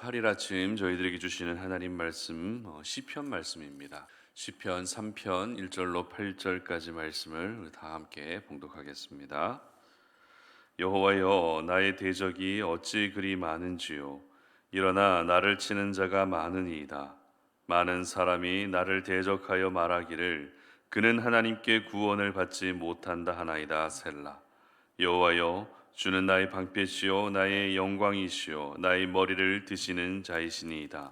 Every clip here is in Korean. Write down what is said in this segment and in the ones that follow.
28일 아침 저희들에게 주시는 하나님 말씀 시편 말씀입니다. 시편 3편 1절로 8절까지 말씀을 다 함께 봉독하겠습니다. 여호와여, 나의 대적이 어찌 그리 많은지요. 일어나 나를 치는 자가 많으니이다. 많은 사람이 나를 대적하여 말하기를 그는 하나님께 구원을 받지 못한다 하나이다. 셀라. 여호와여, 주는 나의 방패시요 나의 영광이시요 나의 머리를 드시는 자이시니이다.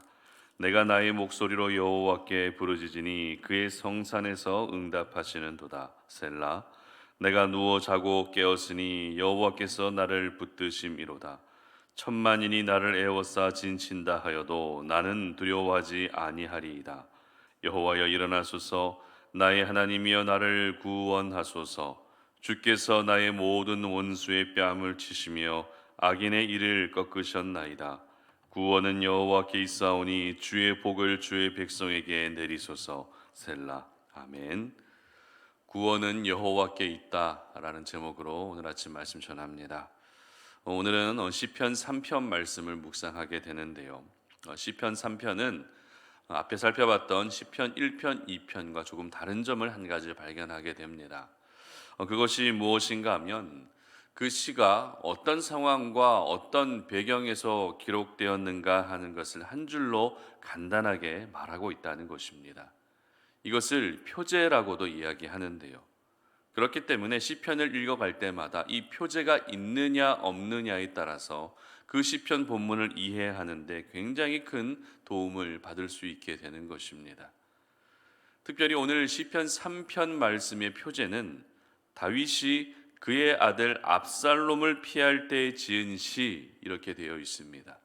내가 나의 목소리로 여호와께 부르짖으니 그의 성산에서 응답하시는도다. 셀라. 내가 누워 자고 깨었으니 여호와께서 나를 붙드심이로다. 천만인이 나를 에워싸 진친다 하여도 나는 두려워하지 아니하리이다. 여호와여, 일어나소서. 나의 하나님이여, 나를 구원하소서. 주께서 나의 모든 원수의 뺨을 치시며 악인의 이를 꺾으셨나이다. 구원은 여호와께 있사오니 주의 복을 주의 백성에게 내리소서. 셀라. 아멘. 구원은 여호와께 있다라는 제목으로 오늘 아침 말씀 전합니다. 오늘은 시편 3편 말씀을 묵상하게 되는데요. 시편 3편은 앞에 살펴봤던 시편 1편, 2편과 조금 다른 점을 한 가지 발견하게 됩니다. 그것이 무엇인가 하면 그 시가 어떤 상황과 어떤 배경에서 기록되었는가 하는 것을 한 줄로 간단하게 말하고 있다는 것입니다. 이것을 표제라고도 이야기하는데요. 그렇기 때문에 시편을 읽어갈 때마다 이 표제가 있느냐 없느냐에 따라서 그 시편 본문을 이해하는데 굉장히 큰 도움을 받을 수 있게 되는 것입니다. 특별히 오늘 시편 3편 말씀의 표제는 다윗이 그의 아들 압살롬을 피할 때 지은 시, 이렇게 되어 있습니다.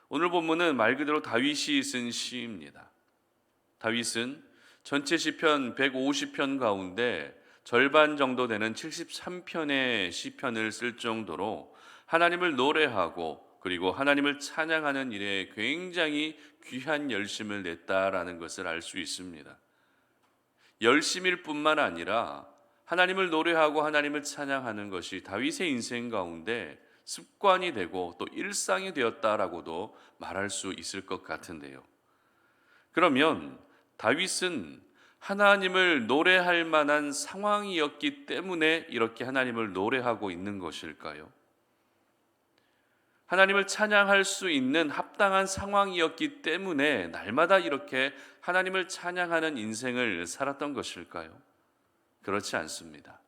오늘 본문은 말 그대로 다윗이 쓴 시입니다. 다윗은 전체 시편 150편 가운데 절반 정도 되는 73편의 시편을 쓸 정도로 하나님을 노래하고 그리고 하나님을 찬양하는 일에 굉장히 귀한 열심을 냈다라는 것을 알 수 있습니다. 열심일 뿐만 아니라 하나님을 노래하고 하나님을 찬양하는 것이 다윗의 인생 가운데 습관이 되고 또 일상이 되었다라고도 말할 수 있을 것 같은데요. 그러면 다윗은 하나님을 노래할 만한 상황이었기 때문에 이렇게 하나님을 노래하고 있는 것일까요? 하나님을 찬양할 수 있는 합당한 상황이었기 때문에 날마다 이렇게 하나님을 찬양하는 인생을 살았던 것일까요? 그렇지 않습니다.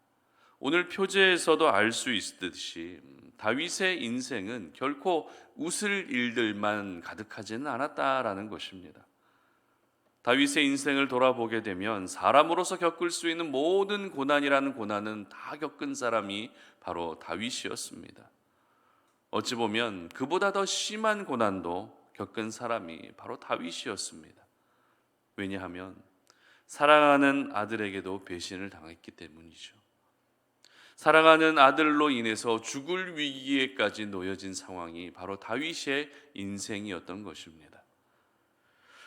오늘 표제에서도 알 수 있듯이 다윗의 인생은 결코 웃을 일들만 가득하지는 않았다라는 것입니다. 다윗의 인생을 돌아보게 되면 사람으로서 겪을 수 있는 모든 고난이라는 고난은 다 겪은 사람이 바로 다윗이었습니다. 어찌 보면 그보다 더 심한 고난도 겪은 사람이 바로 다윗이었습니다. 왜냐하면 사랑하는 아들에게도 배신을 당했기 때문이죠. 사랑하는 아들로 인해서 죽을 위기에까지 놓여진 상황이 바로 다윗의 인생이었던 것입니다.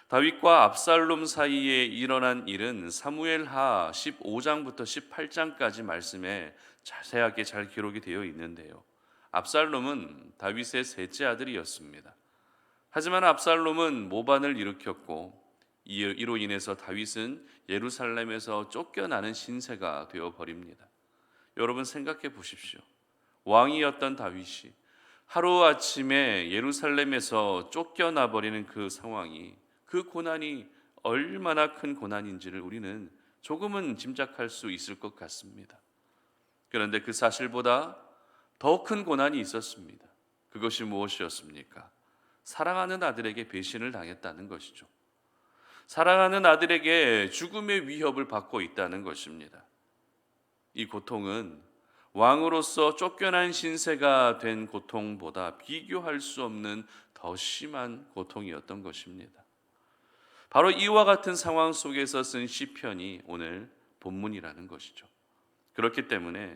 다윗과 압살롬 사이에 일어난 일은 사무엘하 15장부터 18장까지 말씀에 자세하게 잘 기록이 되어 있는데요. 압살롬은 다윗의 셋째 아들이었습니다. 하지만 압살롬은 모반을 일으켰고 이로 인해서 다윗은 예루살렘에서 쫓겨나는 신세가 되어버립니다. 여러분 생각해 보십시오. 왕이었던 다윗이 하루아침에 예루살렘에서 쫓겨나 버리는 그 상황이, 그 고난이 얼마나 큰 고난인지를 우리는 조금은 짐작할 수 있을 것 같습니다. 그런데 그 사실보다 더 큰 고난이 있었습니다. 그것이 무엇이었습니까? 사랑하는 아들에게 배신을 당했다는 것이죠. 사랑하는 아들에게 죽음의 위협을 받고 있다는 것입니다. 이 고통은 왕으로서 쫓겨난 신세가 된 고통보다 비교할 수 없는 더 심한 고통이었던 것입니다. 바로 이와 같은 상황 속에서 쓴 시편이 오늘 본문이라는 것이죠. 그렇기 때문에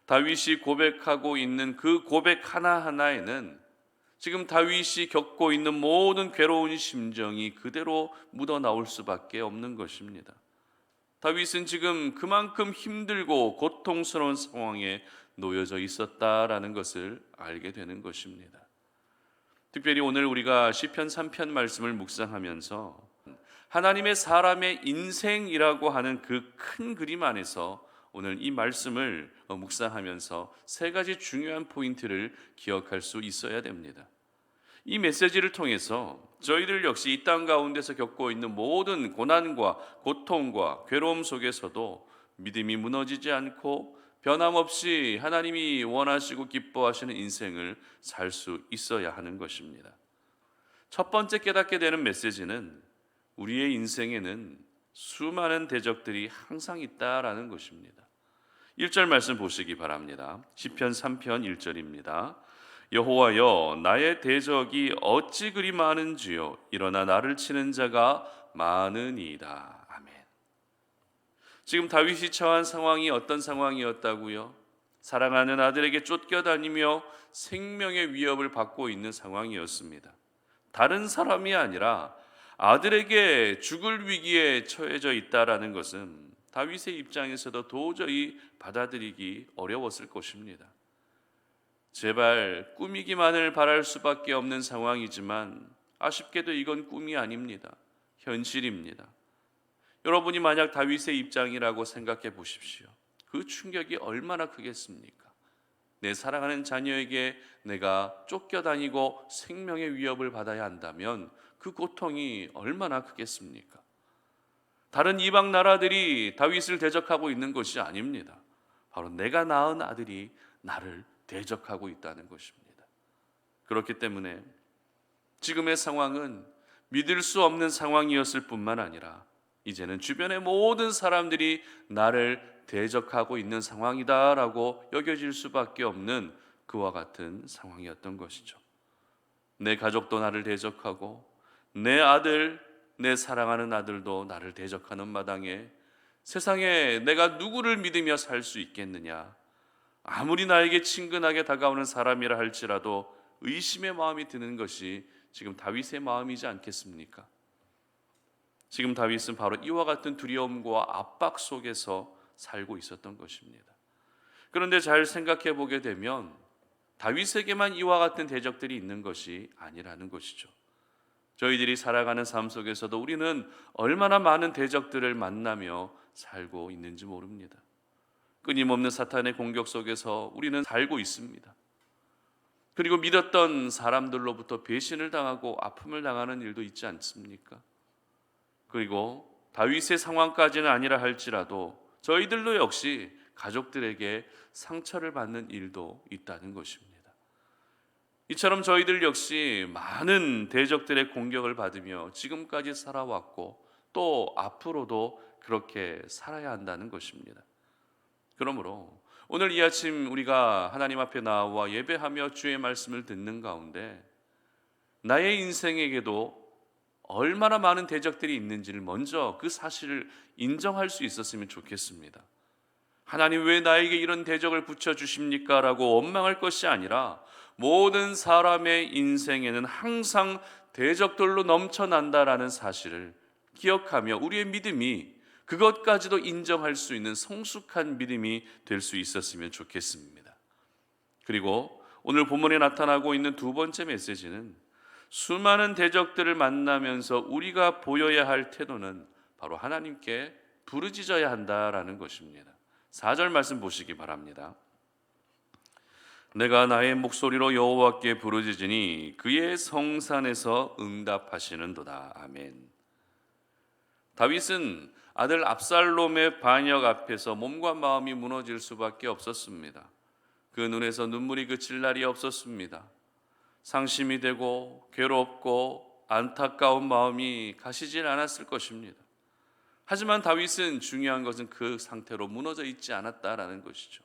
다윗이 고백하고 있는 그 고백 하나하나에는 지금 다윗이 겪고 있는 모든 괴로운 심정이 그대로 묻어나올 수밖에 없는 것입니다. 다윗은 지금 그만큼 힘들고 고통스러운 상황에 놓여져 있었다라는 것을 알게 되는 것입니다. 특별히 오늘 우리가 시편 3편 말씀을 묵상하면서 하나님의 사람의 인생이라고 하는 그 큰 그림 안에서 오늘 이 말씀을 묵상하면서 세 가지 중요한 포인트를 기억할 수 있어야 됩니다. 이 메시지를 통해서 저희들 역시 이 땅 가운데서 겪고 있는 모든 고난과 고통과 괴로움 속에서도 믿음이 무너지지 않고 변함없이 하나님이 원하시고 기뻐하시는 인생을 살 수 있어야 하는 것입니다. 첫 번째 깨닫게 되는 메시지는 우리의 인생에는 수많은 대적들이 항상 있다라는 것입니다. 1절 말씀 보시기 바랍니다. 시편 3편 1절입니다. 여호와여, 나의 대적이 어찌 그리 많은지요, 일어나 나를 치는 자가 많으니이다. 아멘. 지금 다윗이 처한 상황이 어떤 상황이었다고요? 사랑하는 아들에게 쫓겨다니며 생명의 위협을 받고 있는 상황이었습니다. 다른 사람이 아니라 아들에게 죽을 위기에 처해져 있다라는 것은 다윗의 입장에서도 도저히 받아들이기 어려웠을 것입니다. 제발 꿈이기만을 바랄 수밖에 없는 상황이지만 아쉽게도 이건 꿈이 아닙니다. 현실입니다. 여러분이 만약 다윗의 입장이라고 생각해 보십시오. 그 충격이 얼마나 크겠습니까? 내 사랑하는 자녀에게 내가 쫓겨다니고 생명의 위협을 받아야 한다면 그 고통이 얼마나 크겠습니까? 다른 이방 나라들이 다윗을 대적하고 있는 것이 아닙니다. 바로 내가 낳은 아들이 나를 대적하고 있다는 것입니다. 그렇기 때문에 지금의 상황은 믿을 수 없는 상황이었을 뿐만 아니라 이제는 주변의 모든 사람들이 나를 대적하고 있는 상황이다라고 여겨질 수밖에 없는 그와 같은 상황이었던 것이죠. 내 가족도 나를 대적하고 내 아들, 내 사랑하는 아들도 나를 대적하는 마당에 세상에 내가 누구를 믿으며 살 수 있겠느냐? 아무리 나에게 친근하게 다가오는 사람이라 할지라도 의심의 마음이 드는 것이 지금 다윗의 마음이지 않겠습니까? 지금 다윗은 바로 이와 같은 두려움과 압박 속에서 살고 있었던 것입니다. 그런데 잘 생각해 보게 되면 다윗에게만 이와 같은 대적들이 있는 것이 아니라는 것이죠. 저희들이 살아가는 삶 속에서도 우리는 얼마나 많은 대적들을 만나며 살고 있는지 모릅니다. 끊임없는 사탄의 공격 속에서 우리는 살고 있습니다. 그리고 믿었던 사람들로부터 배신을 당하고 아픔을 당하는 일도 있지 않습니까? 그리고 다윗의 상황까지는 아니라 할지라도 저희들도 역시 가족들에게 상처를 받는 일도 있다는 것입니다. 이처럼 저희들 역시 많은 대적들의 공격을 받으며 지금까지 살아왔고 또 앞으로도 그렇게 살아야 한다는 것입니다. 그러므로 오늘 이 아침 우리가 하나님 앞에 나와 예배하며 주의 말씀을 듣는 가운데 나의 인생에게도 얼마나 많은 대적들이 있는지를 먼저 그 사실을 인정할 수 있었으면 좋겠습니다. 하나님 왜 나에게 이런 대적을 붙여주십니까? 라고 원망할 것이 아니라 모든 사람의 인생에는 항상 대적들로 넘쳐난다라는 사실을 기억하며 우리의 믿음이 그것까지도 인정할 수 있는 성숙한 믿음이 될 수 있었으면 좋겠습니다. 그리고 오늘 본문에 나타나고 있는 두 번째 메시지는 수많은 대적들을 만나면서 우리가 보여야 할 태도는 바로 하나님께 부르짖어야 한다라는 것입니다. 4절 말씀 보시기 바랍니다. 내가 나의 목소리로 여호와께 부르짖으니 그의 성산에서 응답하시는도다. 아멘. 다윗은 아들 압살롬의 반역 앞에서 몸과 마음이 무너질 수밖에 없었습니다. 그 눈에서 눈물이 그칠 날이 없었습니다. 상심이 되고 괴롭고 안타까운 마음이 가시질 않았을 것입니다. 하지만 다윗은 중요한 것은 그 상태로 무너져 있지 않았다라는 것이죠.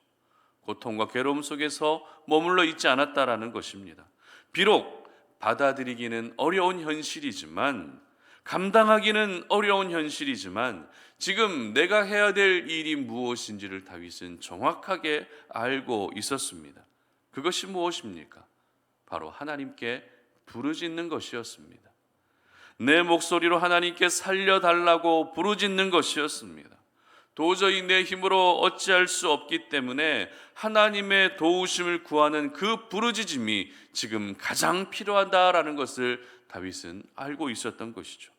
고통과 괴로움 속에서 머물러 있지 않았다라는 것입니다. 비록 받아들이기는 어려운 현실이지만, 감당하기는 어려운 현실이지만 지금 내가 해야 될 일이 무엇인지를 다윗은 정확하게 알고 있었습니다. 그것이 무엇입니까? 바로 하나님께 부르짖는 것이었습니다. 내 목소리로 하나님께 살려달라고 부르짖는 것이었습니다. 도저히 내 힘으로 어찌할 수 없기 때문에 하나님의 도우심을 구하는 그 부르짖음이 지금 가장 필요하다라는 것을 다윗은 알고 있었던 것이죠.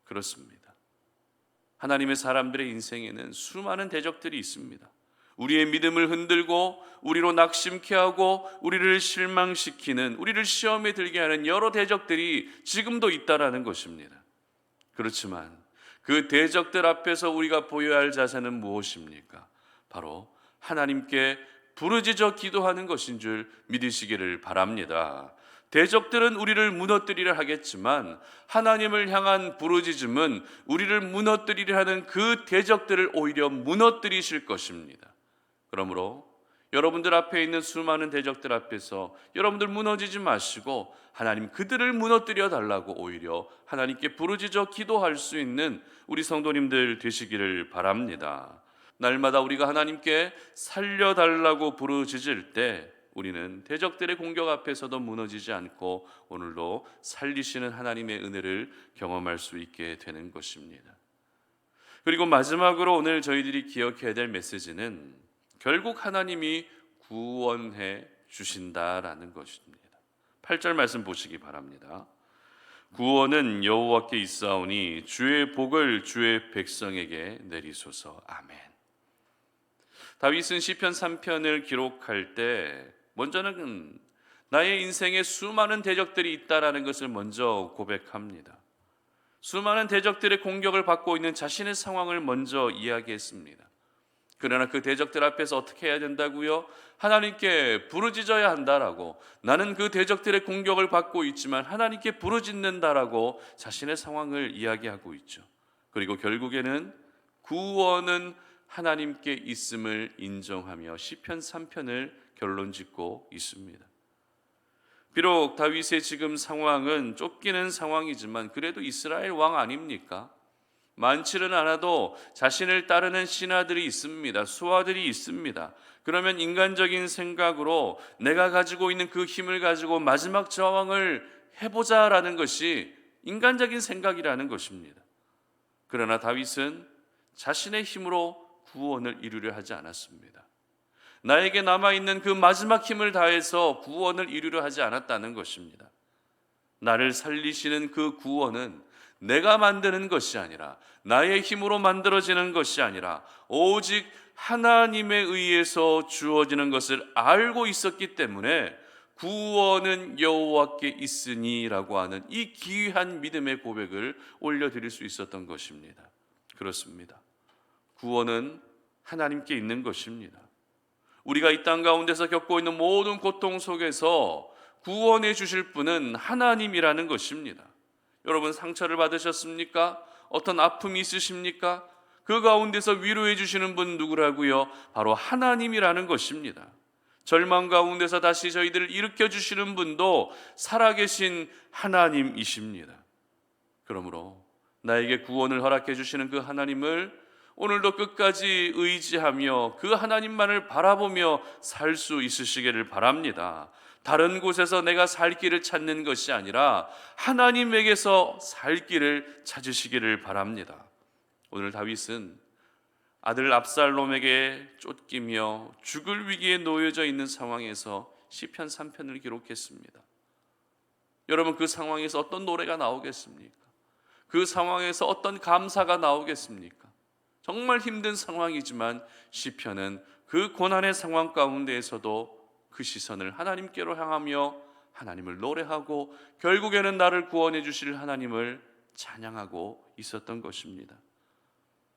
그렇습니다. 하나님의 사람들의 인생에는 수많은 대적들이 있습니다. 우리의 믿음을 흔들고 우리로 낙심케 하고 우리를 실망시키는, 우리를 시험에 들게 하는 여러 대적들이 지금도 있다라는 것입니다. 그렇지만 그 대적들 앞에서 우리가 보여야 할 자세는 무엇입니까? 바로 하나님께 부르짖어 기도하는 것인 줄 믿으시기를 바랍니다. 대적들은 우리를 무너뜨리려 하겠지만 하나님을 향한 부르짖음은 우리를 무너뜨리려 하는 그 대적들을 오히려 무너뜨리실 것입니다. 그러므로 여러분들 앞에 있는 수많은 대적들 앞에서 여러분들 무너지지 마시고 하나님 그들을 무너뜨려 달라고 오히려 하나님께 부르짖어 기도할 수 있는 우리 성도님들 되시기를 바랍니다. 날마다 우리가 하나님께 살려달라고 부르짖을 때 우리는 대적들의 공격 앞에서도 무너지지 않고 오늘도 살리시는 하나님의 은혜를 경험할 수 있게 되는 것입니다. 그리고 마지막으로 오늘 저희들이 기억해야 될 메시지는 결국 하나님이 구원해 주신다라는 것입니다. 8절 말씀 보시기 바랍니다. 구원은 여호와께 있사오니 주의 복을 주의 백성에게 내리소서. 아멘. 다윗은 시편 3편을 기록할 때 먼저는 나의 인생에 수많은 대적들이 있다라는 것을 먼저 고백합니다. 수많은 대적들의 공격을 받고 있는 자신의 상황을 먼저 이야기했습니다. 그러나 그 대적들 앞에서 어떻게 해야 된다고요? 하나님께 부르짖어야 한다라고, 나는 그 대적들의 공격을 받고 있지만 하나님께 부르짖는다라고 자신의 상황을 이야기하고 있죠. 그리고 결국에는 구원은 하나님께 있음을 인정하며 시편 3편을 결론짓고 있습니다. 비록 다윗의 지금 상황은 쫓기는 상황이지만 그래도 이스라엘 왕 아닙니까? 많지는 않아도 자신을 따르는 신하들이 있습니다. 수하들이 있습니다. 그러면 인간적인 생각으로 내가 가지고 있는 그 힘을 가지고 마지막 저항을 해보자라는 것이 인간적인 생각이라는 것입니다. 그러나 다윗은 자신의 힘으로 구원을 이루려 하지 않았습니다. 나에게 남아있는 그 마지막 힘을 다해서 구원을 이루려 하지 않았다는 것입니다. 나를 살리시는 그 구원은 내가 만드는 것이 아니라, 나의 힘으로 만들어지는 것이 아니라 오직 하나님에 의해서 주어지는 것을 알고 있었기 때문에 구원은 여호와께 있으니라고 하는 이 귀한 믿음의 고백을 올려드릴 수 있었던 것입니다. 그렇습니다. 구원은 하나님께 있는 것입니다. 우리가 이 땅 가운데서 겪고 있는 모든 고통 속에서 구원해 주실 분은 하나님이라는 것입니다. 여러분 상처를 받으셨습니까? 어떤 아픔이 있으십니까? 그 가운데서 위로해 주시는 분 누구라고요? 바로 하나님이라는 것입니다. 절망 가운데서 다시 저희들을 일으켜 주시는 분도 살아계신 하나님이십니다. 그러므로 나에게 구원을 허락해 주시는 그 하나님을 오늘도 끝까지 의지하며 그 하나님만을 바라보며 살 수 있으시기를 바랍니다. 다른 곳에서 내가 살 길을 찾는 것이 아니라 하나님에게서 살 길을 찾으시기를 바랍니다. 오늘 다윗은 아들 압살롬에게 쫓기며 죽을 위기에 놓여져 있는 상황에서 시편 3편을 기록했습니다. 여러분 그 상황에서 어떤 노래가 나오겠습니까? 그 상황에서 어떤 감사가 나오겠습니까? 정말 힘든 상황이지만 시편은 그 고난의 상황 가운데에서도 그 시선을 하나님께로 향하며 하나님을 노래하고 결국에는 나를 구원해 주실 하나님을 찬양하고 있었던 것입니다.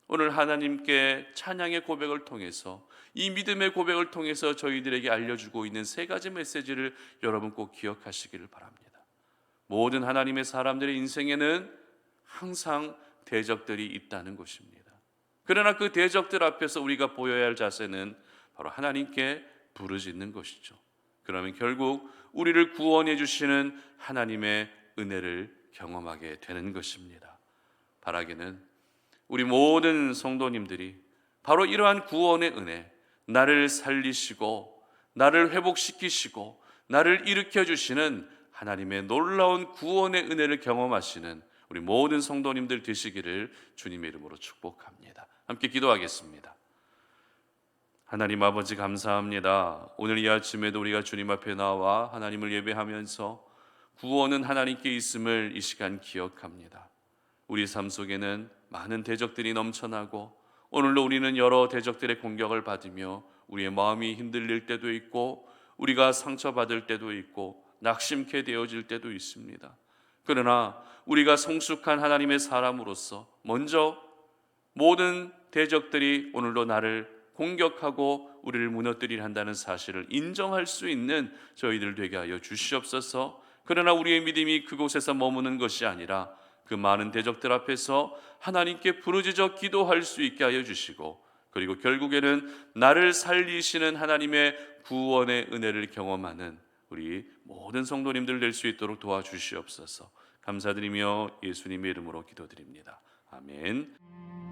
오늘 하나님께 찬양의 고백을 통해서, 이 믿음의 고백을 통해서 저희들에게 알려주고 있는 세 가지 메시지를 여러분 꼭 기억하시기를 바랍니다. 모든 하나님의 사람들의 인생에는 항상 대적들이 있다는 것입니다. 그러나 그 대적들 앞에서 우리가 보여야 할 자세는 바로 하나님께 부르짖는 것이죠. 그러면 결국 우리를 구원해 주시는 하나님의 은혜를 경험하게 되는 것입니다. 바라기는 우리 모든 성도님들이 바로 이러한 구원의 은혜, 나를 살리시고 나를 회복시키시고 나를 일으켜 주시는 하나님의 놀라운 구원의 은혜를 경험하시는 우리 모든 성도님들 되시기를 주님의 이름으로 축복합니다. 함께 기도하겠습니다. 하나님 아버지 감사합니다. 오늘 이 아침에도 우리가 주님 앞에 나와 하나님을 예배하면서 구원은 하나님께 있음을 이 시간 기억합니다. 우리 삶 속에는 많은 대적들이 넘쳐나고 오늘도 우리는 여러 대적들의 공격을 받으며 우리의 마음이 흔들릴 때도 있고 우리가 상처받을 때도 있고 낙심케 되어질 때도 있습니다. 그러나 우리가 성숙한 하나님의 사람으로서 먼저 모든 대적들이 오늘도 나를 공격하고 우리를 무너뜨리려 한다는 사실을 인정할 수 있는 저희들 되게 하여 주시옵소서. 그러나 우리의 믿음이 그곳에서 머무는 것이 아니라 그 많은 대적들 앞에서 하나님께 부르짖어 기도할 수 있게 하여 주시고, 그리고 결국에는 나를 살리시는 하나님의 구원의 은혜를 경험하는 우리 모든 성도님들 될 수 있도록 도와주시옵소서. 감사드리며 예수님의 이름으로 기도드립니다. 아멘.